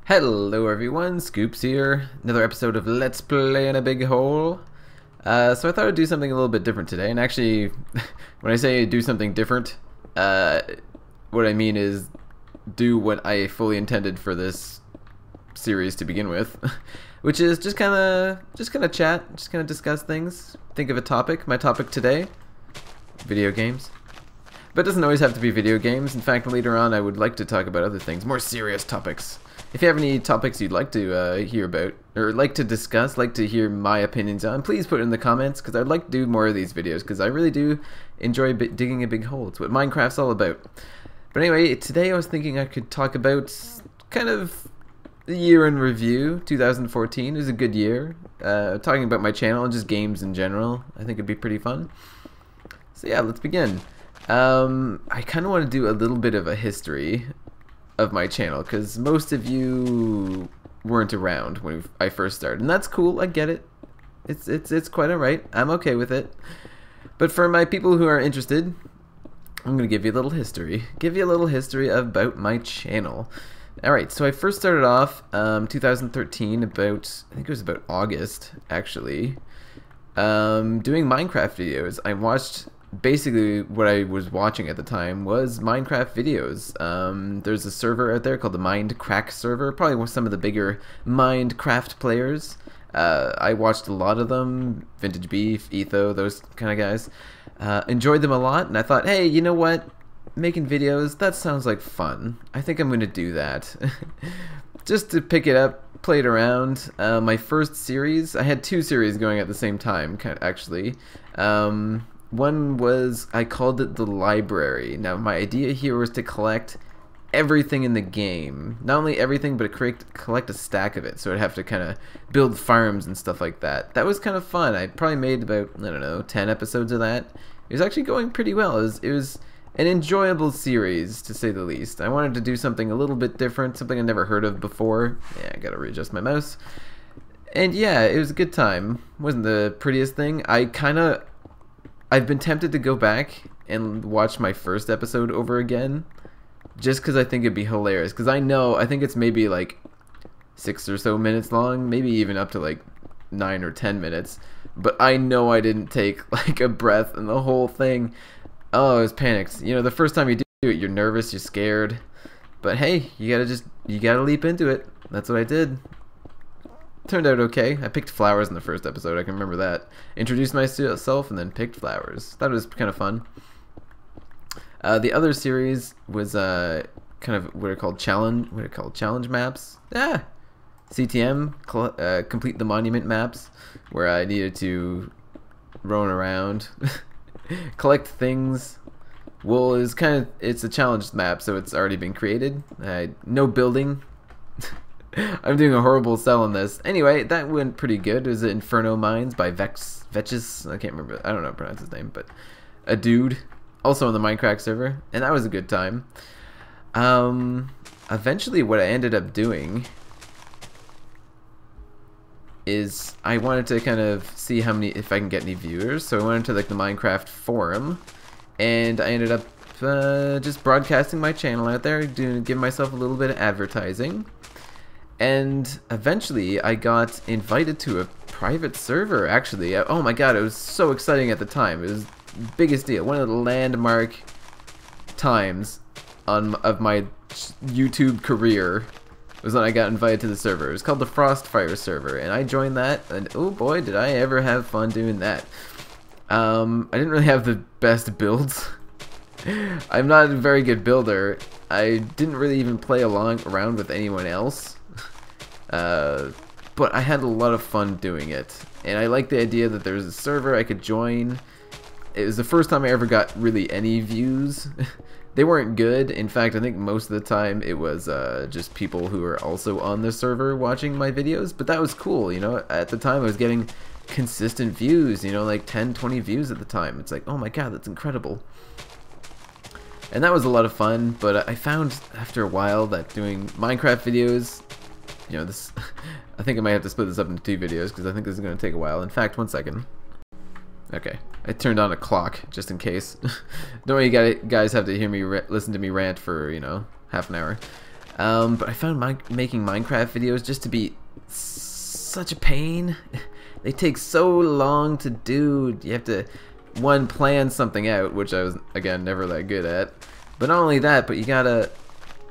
Hello everyone, Scoops here. Another episode of Let's Play in a Big Hole. So I thought I'd do something a little bit different today. And actually, when I say do something different, what I mean is do what I fully intended for this series to begin with, which is just kind of chat, just kind of discuss things. Think of a topic. My topic today: video games. But it doesn't always have to be video games. In fact, later on, I would like to talk about other things, more serious topics. If you have any topics you'd like to hear about, or like to discuss, like to hear my opinions on, please put it in the comments, because I'd like to do more of these videos, because I really do enjoy digging a big hole. It's what Minecraft's all about. But anyway, today I was thinking I could talk about kind of the year in review. 2014 was a good year. Talking about my channel and just games in general, I think it'd be pretty fun. So yeah, let's begin. I kind of want to do a little bit of a history of my channel, because most of you weren't around when I first started, and that's cool. I get it. It's quite alright. I'm okay with it. But for my people who are interested, I'm gonna give you a little history. Give you a little history about my channel. Alright, so I first started off 2013, about, I think it was about August actually, doing Minecraft videos. I watched, basically what I was watching at the time was Minecraft videos. There's a server out there called the Minecraft server, probably some of the bigger Minecraft players. I watched a lot of them, Vintage Beef, Etho, those kind of guys. Enjoyed them a lot, and I thought, hey, you know what? Making videos, that sounds like fun. I think I'm going to do that. Just to pick it up, play it around. My first series, I had two series going at the same time, actually. One was, I called it the library. Now my idea here was to collect everything in the game. Not only everything, but collect a stack of it. So I'd have to kind of build farms and stuff like that. That was kind of fun. I probably made about, I don't know, 10 episodes of that. It was actually going pretty well. It was an enjoyable series, to say the least. I wanted to do something a little bit different, something I never heard of before. Yeah, I gotta readjust my mouse. And yeah, it was a good time. Wasn't the prettiest thing. I've been tempted to go back and watch my first episode over again, just because I think it'd be hilarious. Because I think it's maybe like 6 or so minutes long, maybe even up to like 9 or 10 minutes. But I know I didn't take like a breath in the whole thing. Oh, I was panicked. You know, the first time you do it, you're nervous, you're scared. But hey, you gotta leap into it. That's what I did. Turned out okay. I picked flowers in the first episode, I can remember that. Introduced myself and then picked flowers. Thought it was kind of fun. The other series was kind of what are called challenge maps. CTM, complete the monument maps, where I needed to roam around, collect things. Wool is it's a challenge map, so it's already been created. No building. I'm doing a horrible sell on this. Anyway, that went pretty good. It was Inferno Mines by Vetches. I can't remember. I don't know how to pronounce his name, but a dude. Also on the Minecraft server. And that was a good time. Eventually what I ended up doing is I wanted to kind of see if I can get any viewers. So I went into like the Minecraft forum, and I ended up just broadcasting my channel out there, giving myself a little bit of advertising. And eventually I got invited to a private server, actually. Oh my god, it was so exciting at the time. It was the biggest deal. One of the landmark times of my YouTube career was when I got invited to the server. It was called the Frostfire server, and I joined that, and oh boy, did I ever have fun doing that. I didn't really have the best builds. I'm not a very good builder. I didn't really even play around with anyone else. But I had a lot of fun doing it, and I liked the idea that there was a server I could join. It was the first time I ever got really any views. They weren't good. In fact, I think most of the time it was just people who were also on the server watching my videos, but that was cool. You know, at the time I was getting consistent views, you know, like 10, 20 views at the time. It's like, oh my god, that's incredible. And that was a lot of fun, but I found after a while that doing Minecraft videos, you know, this, I think I might have to split this up into 2 videos, because I think this is going to take a while. In fact, one second. Okay, I turned on a clock, just in case. Don't worry, you guys have to hear me listen to me rant for, you know, half an hour. But I found making Minecraft videos just to be such a pain. They take so long to do. You have to, one, plan something out, which I was, again, never that good at. But not only that, but you gotta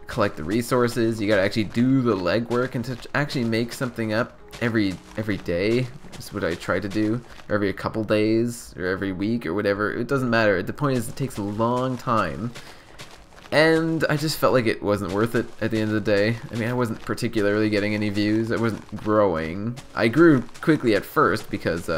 collect the resources, you gotta actually do the legwork, and to actually make something up every day is what I try to do, or every couple days, or every week, or whatever. It doesn't matter. The point is it takes a long time. And I just felt like it wasn't worth it at the end of the day. I mean, I wasn't particularly getting any views. I wasn't growing. I grew quickly at first because,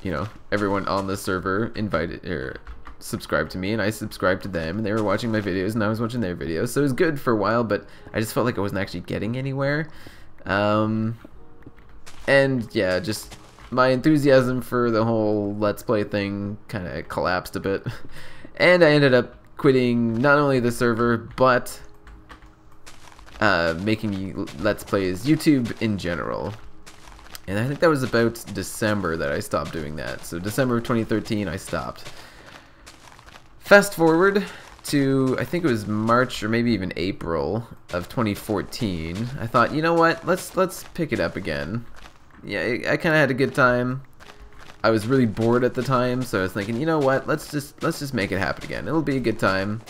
you know, everyone on the server invited or subscribed to me, and I subscribed to them, and they were watching my videos, and I was watching their videos. So it was good for a while, but I just felt like I wasn't actually getting anywhere. And yeah, just my enthusiasm for the whole Let's Play thing kind of collapsed a bit. And I ended up quitting not only the server, but making Let's Plays, YouTube in general. And I think that was about December that I stopped doing that. So December of 2013 I stopped. Fast forward to, I think it was March or maybe even April of 2014. I thought, you know what, let's pick it up again. Yeah, I kind of had a good time. I was really bored at the time, so I was thinking, you know what, let's just make it happen again. It'll be a good time.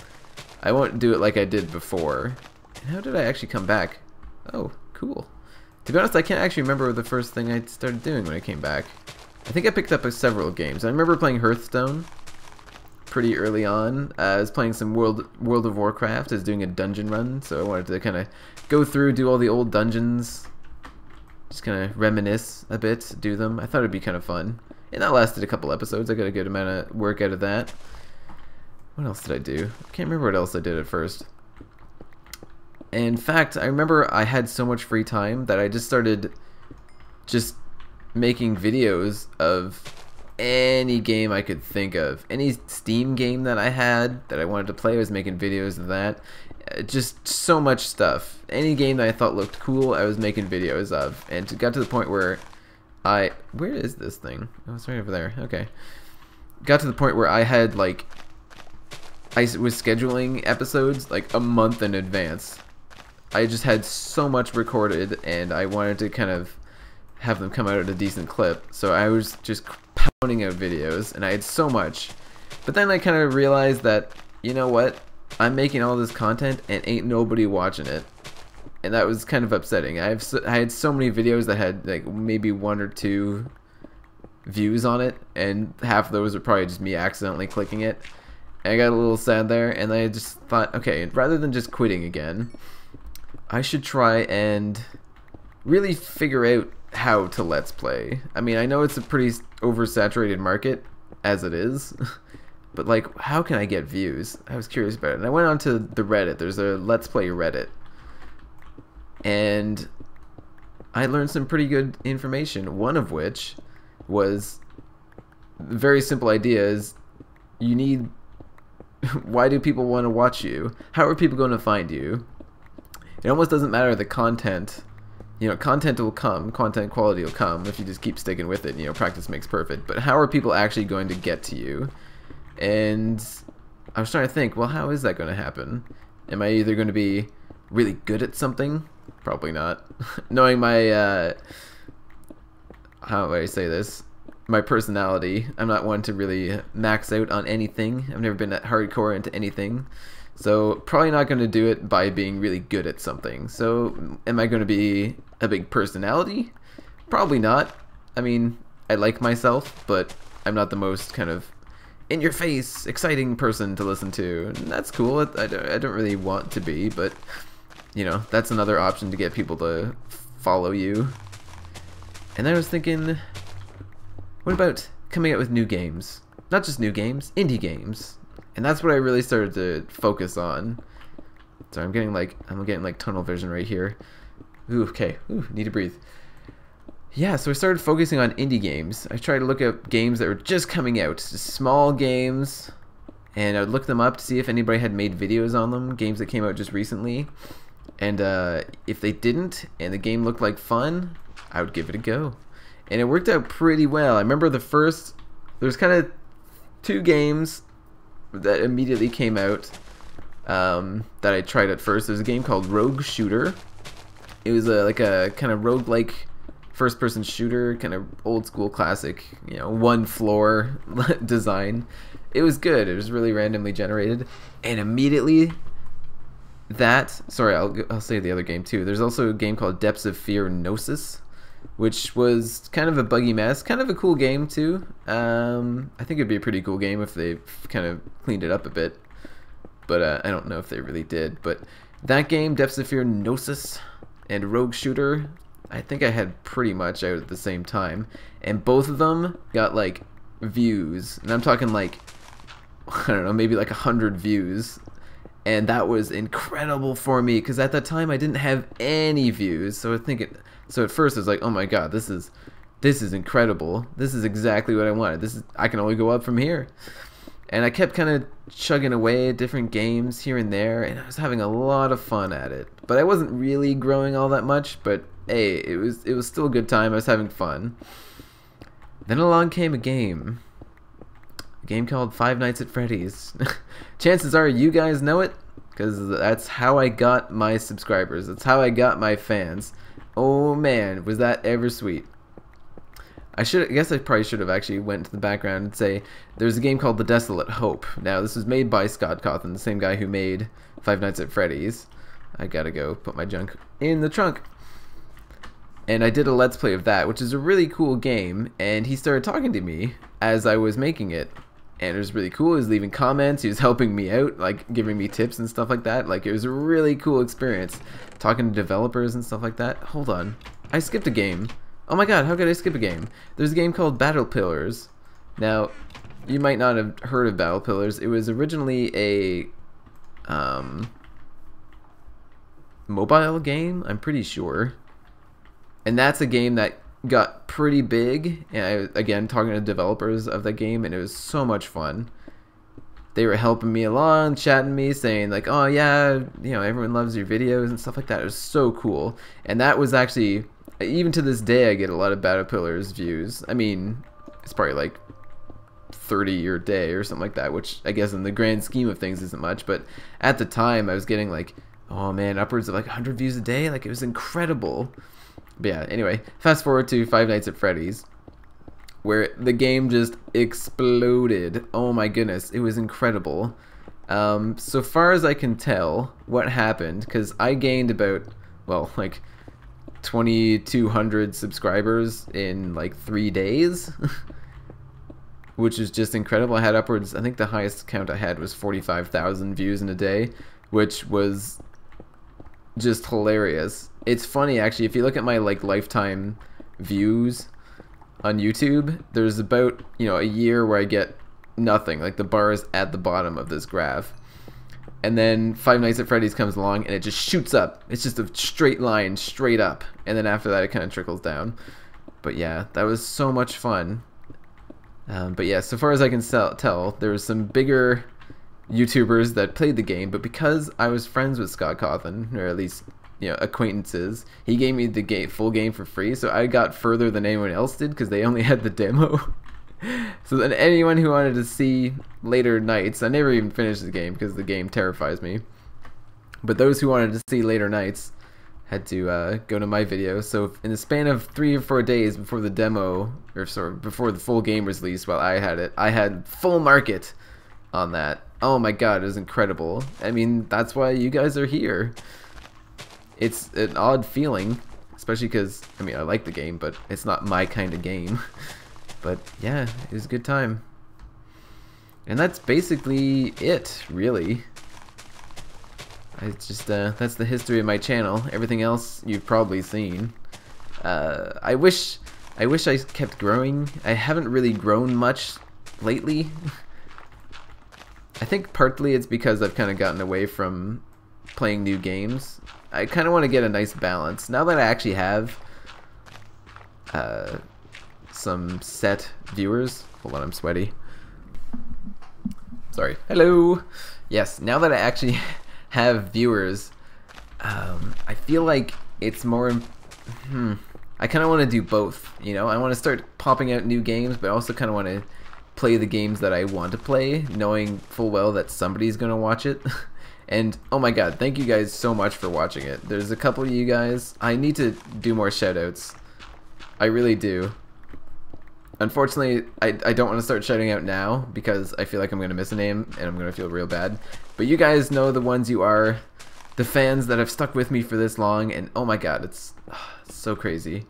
I won't do it like I did before. And how did I actually come back? Oh, cool. To be honest, I can't actually remember the first thing I started doing when I came back. I think I picked up several games. I remember playing Hearthstone pretty early on. I was playing some World of Warcraft. I was doing a dungeon run, so I wanted to kind of go through, do all the old dungeons, just kind of reminisce a bit, do them. I thought it'd be kind of fun. And that lasted a couple episodes. I got a good amount of work out of that. What else did I do? I can't remember what else I did at first. In fact, I remember I had so much free time that I just started just making videos of any game I could think of. Any Steam game that I had that I wanted to play, I was making videos of that. Just so much stuff. Any game that I thought looked cool, I was making videos of. And it got to the point where where is this thing? Oh, it's right over there. Okay. Got to the point where I had, like, I was scheduling episodes like a month in advance. I just had so much recorded, and I wanted to kind of have them come out at a decent clip. So I was just pounding out videos, and I had so much. But then I kind of realized that, you know what? I'm making all this content, and ain't nobody watching it. And that was kind of upsetting. I had so many videos that had like maybe 1 or 2 views on it, and half of those were probably just me accidentally clicking it. And I got a little sad there, and I just thought, okay, rather than just quitting again, I should try and really figure out how to Let's Play. I mean, I know it's a pretty oversaturated market, as it is, but like, how can I get views? I was curious about it, and I went onto the Reddit. There's a Let's Play Reddit. And I learned some pretty good information, one of which was the very simple idea is you need, why do people want to watch you? How are people going to find you? It almost doesn't matter the content. You know, content will come, content quality will come if you just keep sticking with it. You know, practice makes perfect. But how are people actually going to get to you? And I was trying to think, well, how is that going to happen? Am I either going to be really good at something? Probably not. Knowing my, how do I say this? My personality, I'm not one to really max out on anything. I've never been that hardcore into anything. So probably not going to do it by being really good at something. So am I going to be a big personality? Probably not. I mean, I like myself, but I'm not the most kind of in-your-face, exciting person to listen to. And that's cool. I don't really want to be, but you know, that's another option to get people to follow you. And then I was thinking, what about coming out with new games? Not just new games, indie games. And that's what I really started to focus on. So I'm getting like tunnel vision right here. Ooh, okay. Ooh, need to breathe. Yeah, so I started focusing on indie games. I tried to look at games that were just coming out, just small games, and I would look them up to see if anybody had made videos on them, games that came out just recently. And if they didn't, and the game looked like fun, I would give it a go. And it worked out pretty well. I remember there's kind of 2 games that immediately came out. that I tried at first. There's a game called Rogue Shooter. It was like a kind of roguelike first-person shooter, kind of old-school classic, you know, one floor design. It was good. It was really randomly generated, and immediately I'll say the other game too. There's also a game called Depths of Fear Gnosis, which was kind of a buggy mess, kind of a cool game too. I think it'd be a pretty cool game if they kind of cleaned it up a bit, but I don't know if they really did. But that game, Depths of Fear Gnosis, and Rogue Shooter, I think I had pretty much out at the same time, and both of them got like views, and I'm talking like, I don't know, maybe like 100 views, and that was incredible for me because at that time I didn't have any views. So so at first I was like, oh my god, this is incredible. This is exactly what I wanted. I can only go up from here. And I kept kind of chugging away at different games here and there, and I was having a lot of fun at it. But I wasn't really growing all that much, but hey, it was still a good time. I was having fun. Then along came a game called Five Nights at Freddy's. Chances are you guys know it, because that's how I got my subscribers. That's how I got my fans. Oh man, was that ever sweet. I guess I probably should have actually went to the background and say there's a game called The Desolate Hope. Now this was made by Scott Cawthon, the same guy who made Five Nights at Freddy's. I gotta go put my junk in the trunk. And I did a let's play of that, which is a really cool game, and he started talking to me as I was making it. And it was really cool. He was leaving comments, he was helping me out, like giving me tips and stuff like that. Like, it was a really cool experience talking to developers and stuff like that. Hold on, I skipped a game. Oh my god, how could I skip a game? There's a game called Battle Pillars. Now, you might not have heard of Battle Pillars. It was originally a mobile game, I'm pretty sure. And that's a game that got pretty big. And I, again, talking to developers of that game, and it was so much fun. They were helping me along, chatting me, saying like, oh yeah, you know, everyone loves your videos and stuff like that. It was so cool. And that was actually, even to this day, I get a lot of Battle Pillars views. I mean, it's probably like 30 a day or something like that, which I guess in the grand scheme of things isn't much, but at the time I was getting like, oh man, upwards of like 100 views a day. Like, it was incredible. But yeah, anyway, fast forward to Five Nights at Freddy's, where the game just exploded. Oh my goodness, it was incredible. So far as I can tell, what happened, because I gained about, well, like 2,200 subscribers in like 3 days, which is just incredible. I had upwards, I think the highest count I had was 45,000 views in a day, which was just hilarious. It's funny actually, if you look at my like lifetime views on YouTube, there's about, you know, a year where I get nothing. Like, the bar is at the bottom of this graph. And then Five Nights at Freddy's comes along and it just shoots up. It's just a straight line, straight up. And then after that it kind of trickles down. But yeah, that was so much fun. But yeah, so far as I can tell, there was some bigger YouTubers that played the game, but because I was friends with Scott Cawthon, or at least, you know, acquaintances, he gave me the full game for free, so I got further than anyone else did because they only had the demo. So then anyone who wanted to see later nights, I never even finished the game because the game terrifies me, but those who wanted to see later nights had to go to my video. So in the span of 3 or 4 days before the demo, or sorry, before the full game was released, while I had it, I had full market on that. Oh my god, it was incredible. I mean, that's why you guys are here. It's an odd feeling, especially because, I mean, I like the game, but it's not my kind of game. But yeah, it was a good time. And that's basically it, really. It's just, that's the history of my channel. Everything else you've probably seen. I wish I kept growing. I haven't really grown much lately. I think partly it's because I've kind of gotten away from playing new games. I kind of want to get a nice balance. Now that I actually have some set viewers. Hold on, I'm sweaty. Sorry. Hello! Yes, now that I actually have viewers, I feel like it's more... I kind of want to do both, you know? I want to start popping out new games, but I also kind of want to play the games that I want to play, knowing full well that somebody's going to watch it. And oh my god, thank you guys so much for watching it. There's a couple of you guys. I need to do more shoutouts. I really do. Unfortunately, I don't want to start shouting out now because I feel like I'm going to miss a name and I'm going to feel real bad. But you guys know the ones you are. The fans that have stuck with me for this long, and oh my god, it's so crazy.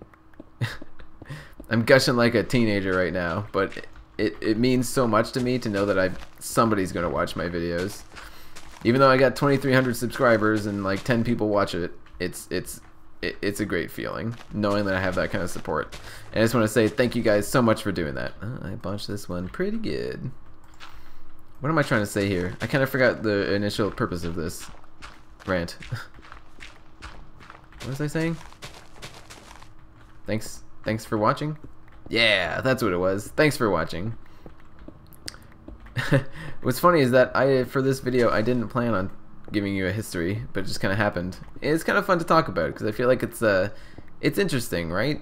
I'm gushing like a teenager right now, but it means so much to me to know that somebody's going to watch my videos. Even though I got 2,300 subscribers and like 10 people watch it, it's a great feeling knowing that I have that kind of support. And I just want to say thank you guys so much for doing that. I botched this one pretty good. What am I trying to say here? I kind of forgot the initial purpose of this rant. What was I saying? Thanks for watching. Yeah, that's what it was. Thanks for watching. What's funny is that for this video I didn't plan on giving you a history, but it just kind of happened. It's kind of fun to talk about because I feel like it's interesting, right?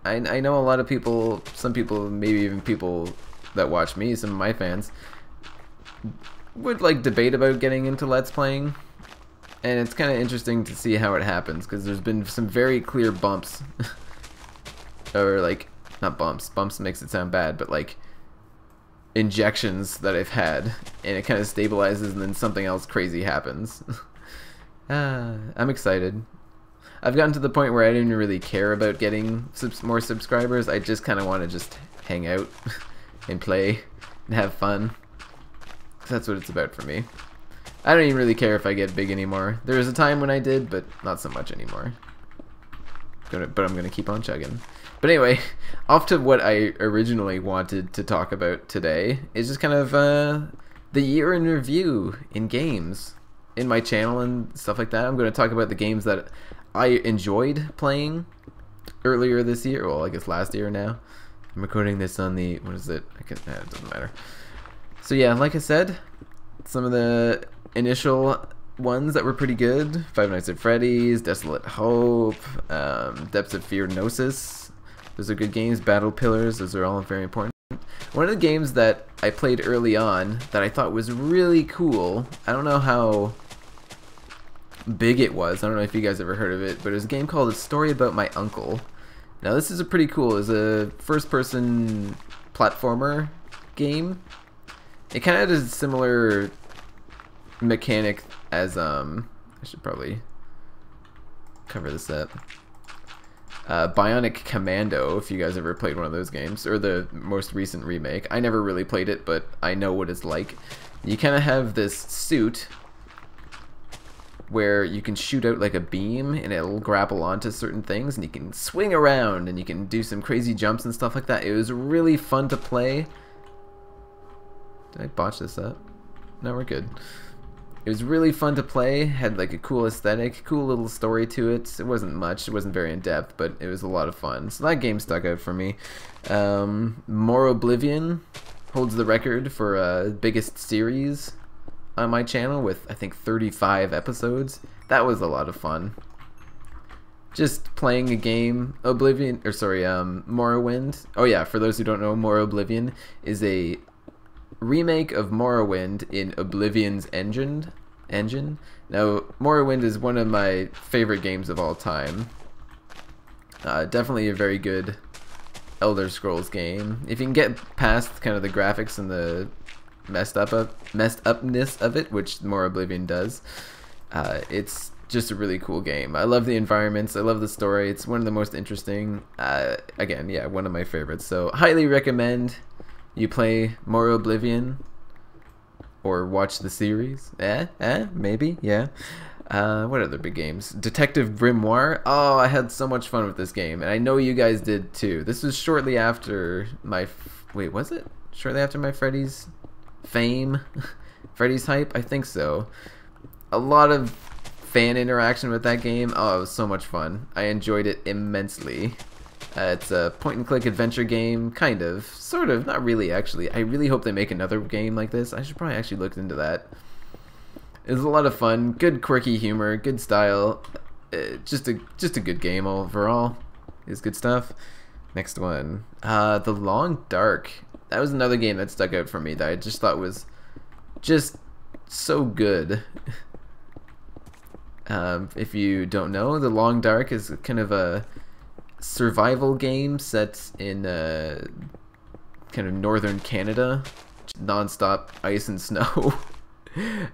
I know a lot of people, some people, maybe even people that watch me, some of my fans, would like debate about getting into Let's Playing. And it's kind of interesting to see how it happens because there's been some very clear bumps. Or like, not bumps. Bumps makes it sound bad, but like injections that I've had. And it kind of stabilizes and then something else crazy happens. I'm excited. I've gotten to the point where I didn't really care about getting more subscribers. I just kind of want to just hang out and play and have fun. That's what it's about for me. I don't even really care if I get big anymore. There was a time when I did, but not so much anymore. But I'm gonna keep on chugging. But anyway, off to what I originally wanted to talk about today is just kind of the year in review in games in my channel and stuff like that. I'm going to talk about the games that I enjoyed playing earlier this year. Well, I guess last year now. I'm recording this on the, what is it? It doesn't matter. So yeah, like I said, some of the initial ones that were pretty good: Five Nights at Freddy's, Desolate Hope, Depths of Fear, Gnosis. Those are good games. Battle Pillars, those are all very important. One of the games that I played early on that I thought was really cool, I don't know how big it was, I don't know if you guys ever heard of it, but it was a game called A Story About My Uncle. Now this is a pretty cool, it's a first-person platformer game. It kind of has a similar mechanic as, I should probably cover this up. Bionic Commando, if you guys ever played one of those games, or the most recent remake. I never really played it, but I know what it's like. You kind of have this suit where you can shoot out like a beam and it'll grapple onto certain things and you can swing around and you can do some crazy jumps and stuff like that. It was really fun to play. Did I botch this up? No, we're good. It was really fun to play, had like a cool aesthetic, cool little story to it. It wasn't much, it wasn't very in-depth, but it was a lot of fun. So that game stuck out for me. More Oblivion holds the record for biggest series on my channel with, I think, 35 episodes. That was a lot of fun. Just playing a game, Morrowind. Oh yeah, for those who don't know, More Oblivion is a remake of Morrowind in Oblivion's engine. Now, Morrowind is one of my favorite games of all time. Definitely a very good Elder Scrolls game. If you can get past kind of the graphics and the messed upness of it, which More Oblivion does, it's just a really cool game. I love the environments, I love the story, it's one of the most interesting. Again, yeah, one of my favorites. So, highly recommend you play More Oblivion or watch the series. Maybe, yeah. What other big games? Detective Grimoire. Oh, I had so much fun with this game, and I know you guys did too. This was shortly after my... Wait, was it? Shortly after my Freddy's fame? Freddy's hype? I think so. A lot of fan interaction with that game. Oh, it was so much fun. I enjoyed it immensely. It's a point-and-click adventure game, kind of, sort of, not really actually. I really hope they make another game like this. I should probably actually look into that. It was a lot of fun, good quirky humor, good style, just a good game overall. It's good stuff. Next one, The Long Dark. That was another game that stuck out for me that I just thought was just so good. If you don't know, The Long Dark is kind of a survival game set in kind of northern Canada, non-stop ice and snow.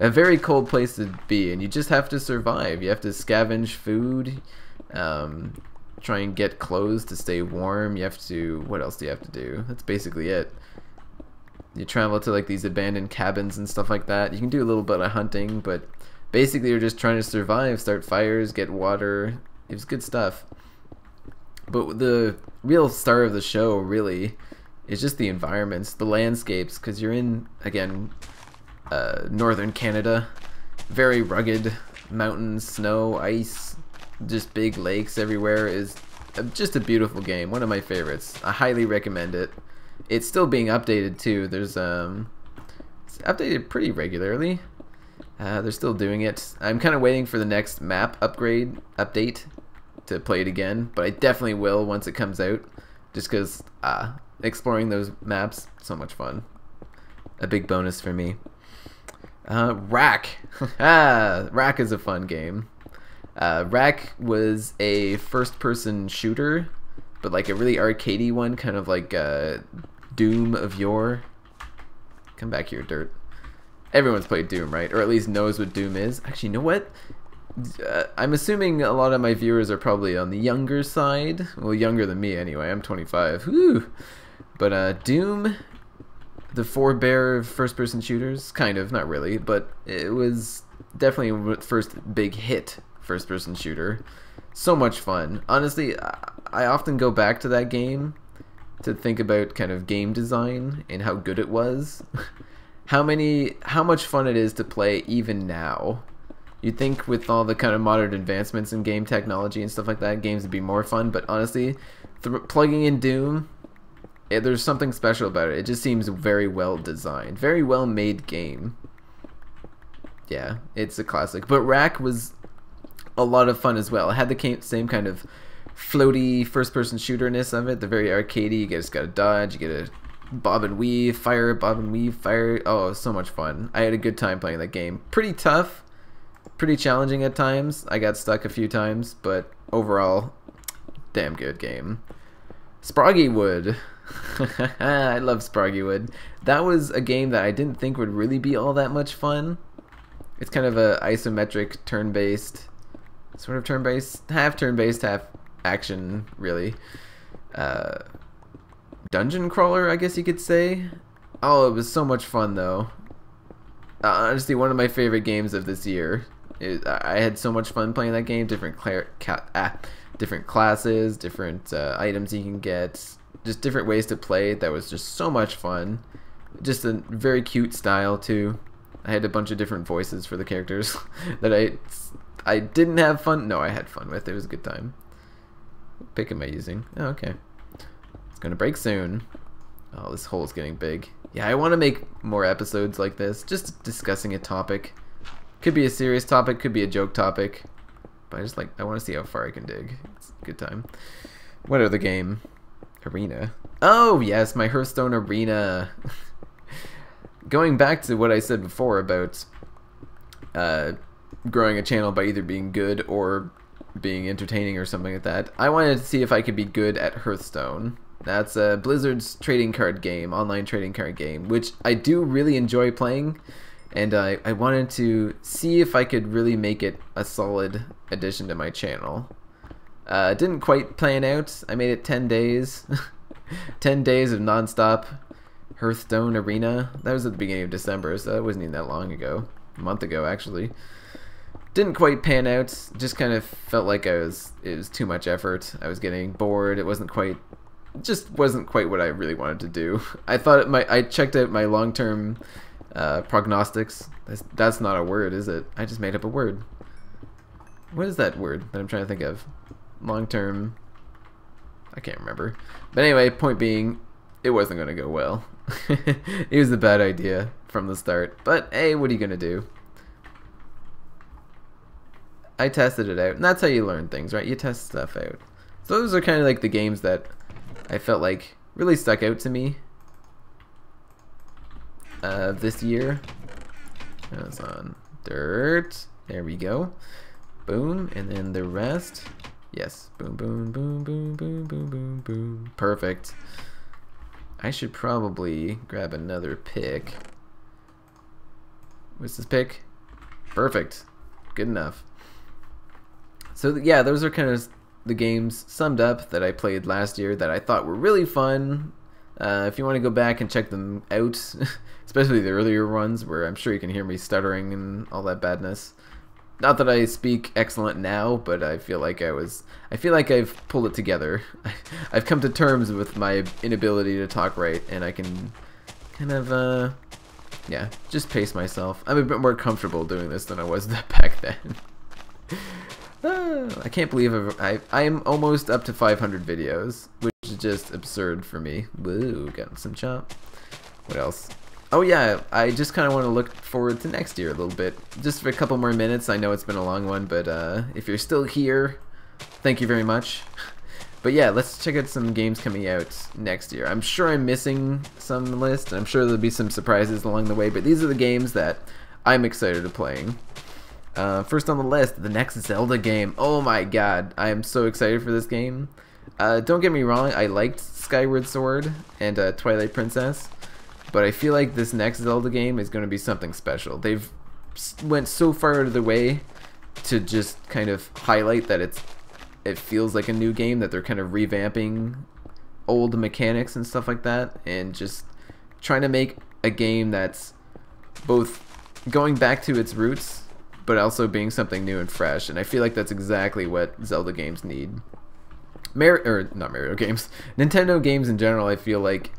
A very cold place to be, and you just have to survive. You have to scavenge food, try and get clothes to stay warm. You have to, what else do you have to do? That's basically it. You travel to like these abandoned cabins and stuff like that. You can do a little bit of hunting, but basically you're just trying to survive, start fires, get water. It was good stuff. But the real star of the show really is just the environments, the landscapes, because you're in, again, northern Canada. Very rugged mountains, snow, ice, just big lakes everywhere. Is just a beautiful game. One of my favorites. I highly recommend it. It's still being updated too. There's it's updated pretty regularly. They're still doing it. I'm kind of waiting for the next map update to play it again, but I definitely will once it comes out, just because exploring those maps, so much fun. A big bonus for me. Rack. Rack is a fun game. Rack was a first-person shooter, but like a really arcadey one, kind of like Doom of yore. Come back here, Dirt. Everyone's played Doom, right? Or at least knows what Doom is. Actually, you know what? I'm assuming a lot of my viewers are probably on the younger side. Well, younger than me anyway. I'm 25. Woo! But Doom, the forebear of first-person shooters, kind of, not really, but it was definitely the first big hit first-person shooter. So much fun. Honestly, I often go back to that game to think about kind of game design and how good it was. How much fun it is to play even now. You'd think with all the kind of modern advancements in game technology and stuff like that, games would be more fun, but honestly, plugging in Doom, there's something special about it. It just seems very well designed. Very well made game. Yeah, it's a classic. But Rack was a lot of fun as well. It had the same kind of floaty first-person shooterness of it. The very arcadey. You just gotta dodge. You gotta bob and weave, fire, bob and weave, fire. Oh, so much fun. I had a good time playing that game. Pretty tough. Pretty challenging at times. I got stuck a few times, but overall, damn good game. Sproggywood. I love Sproggywood. That was a game that I didn't think would really be all that much fun. It's kind of a isometric turn-based, sort of turn-based, half action, really. Dungeon crawler, I guess you could say. Oh, it was so much fun though. Honestly, one of my favorite games of this year. I had so much fun playing that game. Different classes, different items you can get, just different ways to play. That was just so much fun. Just a very cute style too. I had a bunch of different voices for the characters that I didn't have fun. No, I had fun with. It was a good time. What pick am I using? Oh, okay. It's gonna break soon. Oh, this hole's getting big. Yeah, I want to make more episodes like this, just discussing a topic. Could be a serious topic, could be a joke topic, but I want to see how far I can dig. It's a good time. What other game? Arena. Oh yes, my Hearthstone Arena. Going back to what I said before about growing a channel by either being good or being entertaining or something like that, I wanted to see if I could be good at Hearthstone. That's Blizzard's trading card game, online trading card game, which I do really enjoy playing, and I wanted to see if I could really make it a solid addition to my channel. It didn't quite plan out. I made it 10 days. 10 days of non-stop Hearthstone Arena. That was at the beginning of December, so that wasn't even that long ago. A month ago, actually. Didn't quite pan out. Just kind of felt like it was too much effort. I was getting bored. It wasn't quite what I really wanted to do. I thought I checked out my long-term prognostics. That's not a word, is it? I just made up a word. What is that word that I'm trying to think of? Long-term. I can't remember. But anyway, point being, it wasn't going to go well. It was a bad idea from the start. But hey, what are you going to do? I tested it out. And that's how you learn things, right? You test stuff out. So those are kind of like the games that I felt like really stuck out to me this year. That's on Dirt. There we go. Boom, and then the rest. Yes. Boom, boom, boom, boom, boom, boom, boom, boom. Perfect. I should probably grab another pick. What's this pick? Perfect. Good enough. So yeah, those are kind of the games summed up that I played last year that I thought were really fun. If you want to go back and check them out, especially the earlier ones where I'm sure you can hear me stuttering and all that badness. Not that I speak excellent now, but I feel like I've pulled it together. I've come to terms with my inability to talk right, and I can kind of, yeah, just pace myself. I'm a bit more comfortable doing this than I was back then. I can't believe I am almost up to 500 videos, which is just absurd for me. Woo, got some chop. What else? Oh yeah, I just kind of want to look forward to next year a little bit. Just for a couple more minutes. I know it's been a long one, but if you're still here, thank you very much. But yeah, let's check out some games coming out next year. I'm sure I'm missing some on the list, and I'm sure there'll be some surprises along the way, but these are the games that I'm excited to playing. First on the list, the next Zelda game. Oh my god, I am so excited for this game. Don't get me wrong, I liked Skyward Sword and Twilight Princess, but I feel like this next Zelda game is going to be something special. They've went so far out of their way to just kind of highlight that it feels like a new game, that they're kind of revamping old mechanics and stuff like that, and just trying to make a game that's both going back to its roots but also being something new and fresh, and I feel like that's exactly what Zelda games need. Not Mario games, Nintendo games in general, I feel like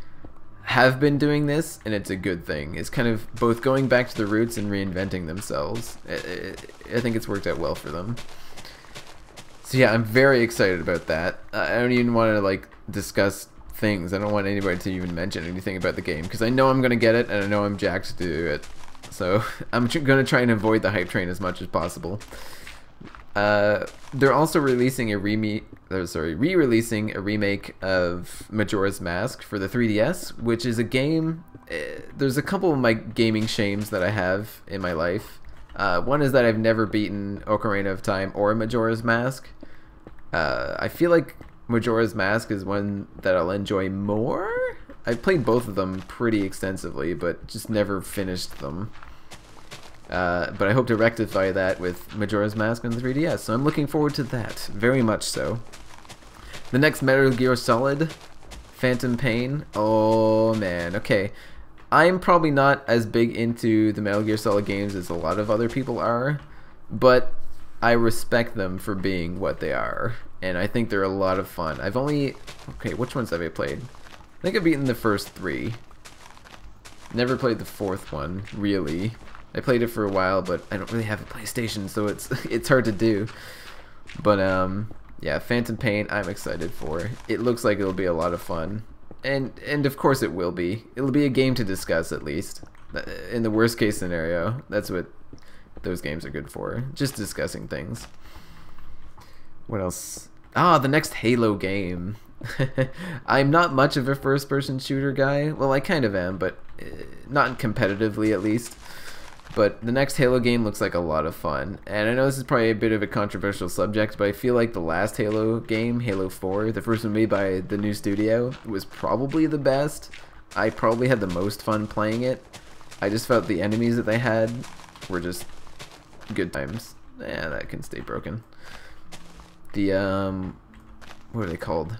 have been doing this, and it's a good thing. It's kind of both going back to the roots and reinventing themselves. I think it's worked out well for them. So yeah, I'm very excited about that. I don't even want to like discuss things. I don't want anybody to even mention anything about the game, because I know I'm going to get it, and I know I'm jacked to do it. So I'm going to try and avoid the hype train as much as possible. They're also releasing a re-releasing a remake of Majora's Mask for the 3DS, which is a game. There's a couple of my gaming shames that I have in my life. One is that I've never beaten Ocarina of Time or Majora's Mask. I feel like Majora's Mask is one that I'll enjoy more. I've played both of them pretty extensively, but just never finished them. But I hope to rectify that with Majora's Mask on the 3DS, so I'm looking forward to that, very much so. The next Metal Gear Solid, Phantom Pain. Oh man, okay. I'm probably not as big into the Metal Gear Solid games as a lot of other people are, but I respect them for being what they are, and I think they're a lot of fun. Okay, which ones have I played? I think I've beaten the first 3. Never played the 4th one, really. I played it for a while, but I don't really have a PlayStation, so it's hard to do. But yeah, Phantom Pain, I'm excited for. It looks like it'll be a lot of fun, and of course it will be. It'll be a game to discuss, at least. In the worst case scenario, that's what those games are good for. Just discussing things. What else? Ah, the next Halo game. I'm not much of a first-person shooter guy. Well, I kind of am, but not competitively, at least. But the next Halo game looks like a lot of fun. And I know this is probably a bit of a controversial subject, but I feel like the last Halo game, Halo 4, the first one made by the new studio, was probably the best. I probably had the most fun playing it. I just felt the enemies that they had were just good times. Yeah, that can stay broken. The, what are they called?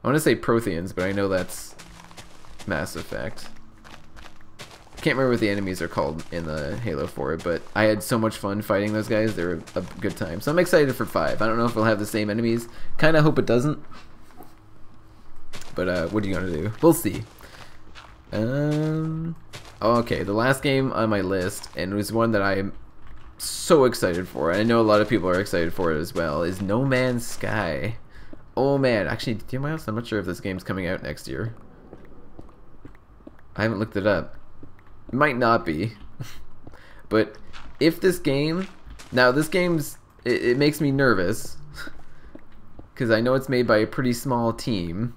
I want to say Protheans, but I know that's Mass Effect. Can't remember what the enemies are called in the Halo 4, but I had so much fun fighting those guys. They were a good time. So I'm excited for 5. I don't know if we'll have the same enemies. Kind of hope it doesn't. But what are you going to do? We'll see. Okay, the last game on my list, and it was one that I'm so excited for, and I know a lot of people are excited for it as well, is No Man's Sky. Oh man, actually, do you mind? I'm not sure if this game's coming out next year. I haven't looked it up. It might not be. But if this game... Now, this game's... It makes me nervous. Because I know it's made by a pretty small team.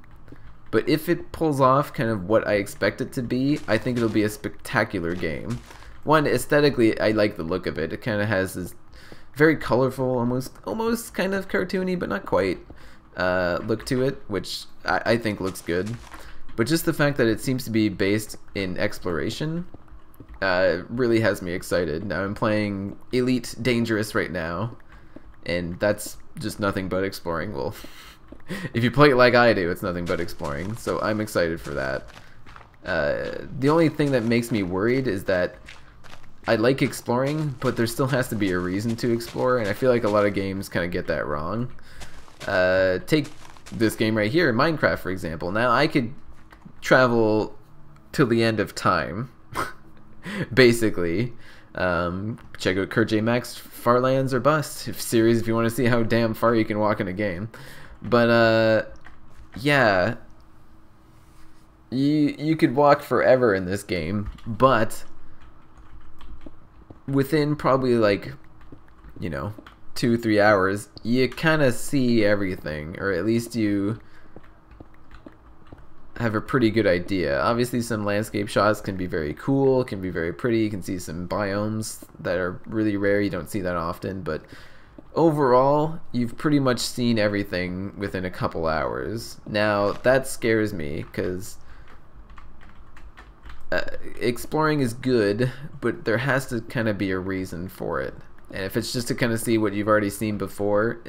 But if it pulls off kind of what I expect it to be, I think it'll be a spectacular game. One, aesthetically, I like the look of it. It kind of has this very colorful, almost kind of cartoony, but not quite look to it, which I think looks good. But just the fact that it seems to be based in exploration really has me excited. Now I'm playing Elite Dangerous right now, and that's just nothing but exploring. Well, if you play it like I do, it's nothing but exploring, so I'm excited for that. The only thing that makes me worried is that I like exploring, but there still has to be a reason to explore, and I feel like a lot of games kind of get that wrong. Take this game right here, Minecraft, for example. Now I could travel till the end of time, basically. Check out Kurt J. Max Farlands or Bust series if you want to see how damn far you can walk in a game. But yeah, you could walk forever in this game, but within probably like, you know, 2-3 hours, you kind of see everything, or at least you have a pretty good idea. Obviously some landscape shots can be very cool, can be very pretty, you can see some biomes that are really rare, you don't see that often, but overall you've pretty much seen everything within a couple hours. Now that scares me, because exploring is good, but there has to kind of be a reason for it. And if it's just to kind of see what you've already seen before,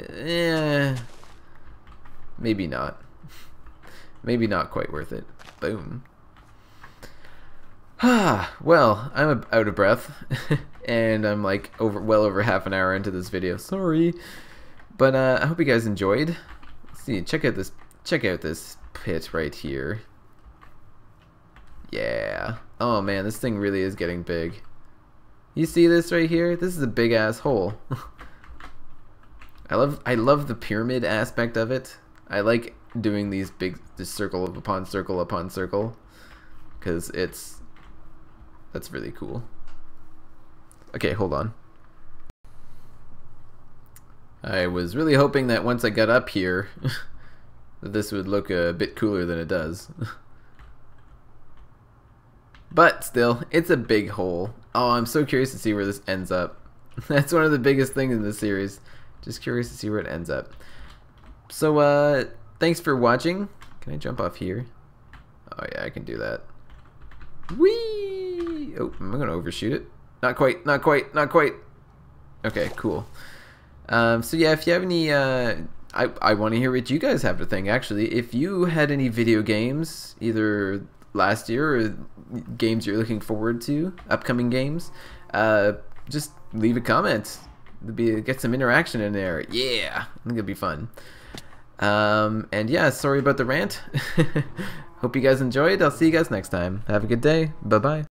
maybe not. Maybe not quite worth it. Boom. Well, I'm out of breath, and I'm like well over half an hour into this video. Sorry, but I hope you guys enjoyed. Let's see, check out this pit right here. Yeah. Oh man, this thing really is getting big. You see this right here? This is a big ass hole. I love the pyramid aspect of it. I like doing these big, this circle upon circle upon circle, because that's really cool. Okay, hold on. I was really hoping that once I got up here that this would look a bit cooler than it does. But still, it's a big hole. Oh, I'm so curious to see where this ends up. That's one of the biggest things in this series. Just curious to see where it ends up. So, thanks for watching. Can I jump off here? Oh yeah, I can do that. Whee! Oh, I'm gonna overshoot it. Not quite, not quite, not quite. Okay, cool. So yeah, if you have any, I want to hear what you guys have to think, actually. If you had any video games, either last year or games you're looking forward to, upcoming games, just leave a comment. Get some interaction in there. Yeah, I think it'll be fun. And yeah, sorry about the rant. Hope you guys enjoyed. I'll see you guys next time. Have a good day. Bye bye.